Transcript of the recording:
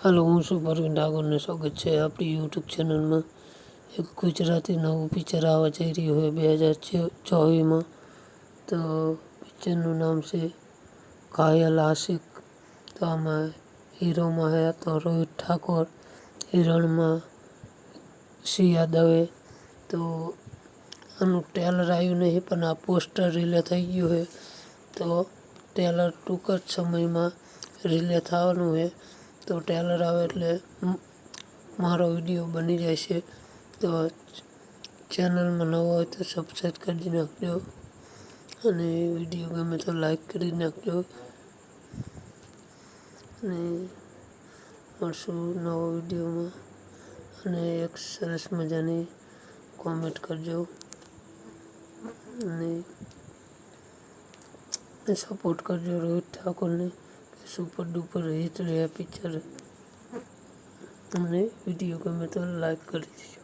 હાલો, હું છું પરવીન ડાગરને સ્વાગત છે આપણી યુટ્યુબ ચેનલમાં. એક ગુજરાતી નવું પિક્ચર આવવા જઈ રહ્યું હોય 2024માં. તો પિક્ચરનું નામ છે ઘાયલ આશિક. તો આમાં હીરોમાં હે તો રોહિત ઠાકોર, હિરણમાં સિયા દવે. તો આનું ટ્રેલર આવ્યું નહીં, પણ આ પોસ્ટર રિલીઝ થઈ ગયું છે. તો ટ્રેલર ટૂંક જ સમયમાં રિલીઝ થવાનું છે. તો ટ્રેલર આવે એટલે મારો વિડીયો બની જાય છે. તો ચેનલમાં નવો હોય તો સબસ્ક્રાઈબ કરી નાખજો, અને વિડીયો ગમે તો લાઈક કરી નાખજો. અને મળશું નવો વિડીયોમાં, અને એક સરસ મજાની કોમેન્ટ કરજો અને સપોર્ટ કરજો રોહિત ઠાકોરને. સુપર ડુપર હિટ રહે પિક્ચર. અને વિડીયો ગમે તો લાઈક કરી દેજો.